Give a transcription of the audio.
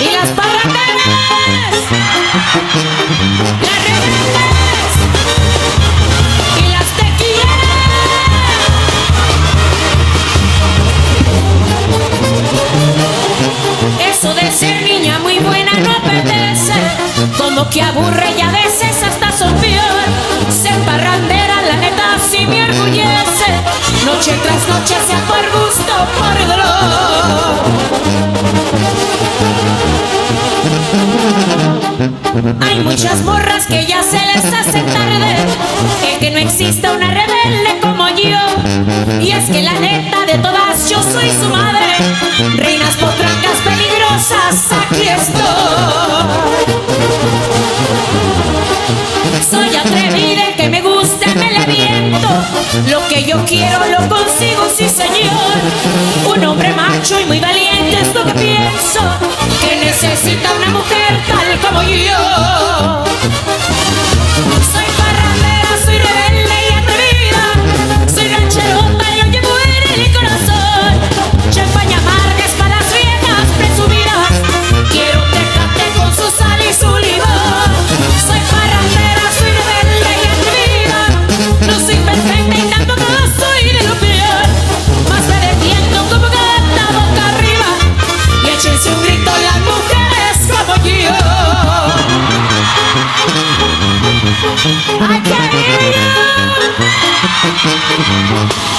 Y las parranderas, las rebeldes y las tequileras. Eso de ser niña muy buena no apetece, como que aburre y a veces hasta son peor. Ser parrandera la neta sí me orgullece, noche tras noche sea por gusto, por dolor. Hay muchas morras que ya se les hace tarde, que no exista una rebelde como yo. Y es que la neta de todas yo soy su madre, reinas potrancas peligrosas, aquí estoy. Soy atrevida, el que me gusta me le viento, lo que yo quiero lo consigo, sí señor. Un hombre macho y muy valiente es lo que pienso, que necesita una mujer tal como yo. Soy parrandera, soy rebelde y atrevida, soy rancherota y lo llevo en el corazón. Champaña amarga, espadas viejas presumidas, quiero un Tecate con su sal y su limón. Soy parrandera, soy rebelde y atrevida, no soy perfecta y tampoco soy de lo peor, más me defiendo como gata boca arriba, y échense un grito las mujeres como yo. I can't hear you.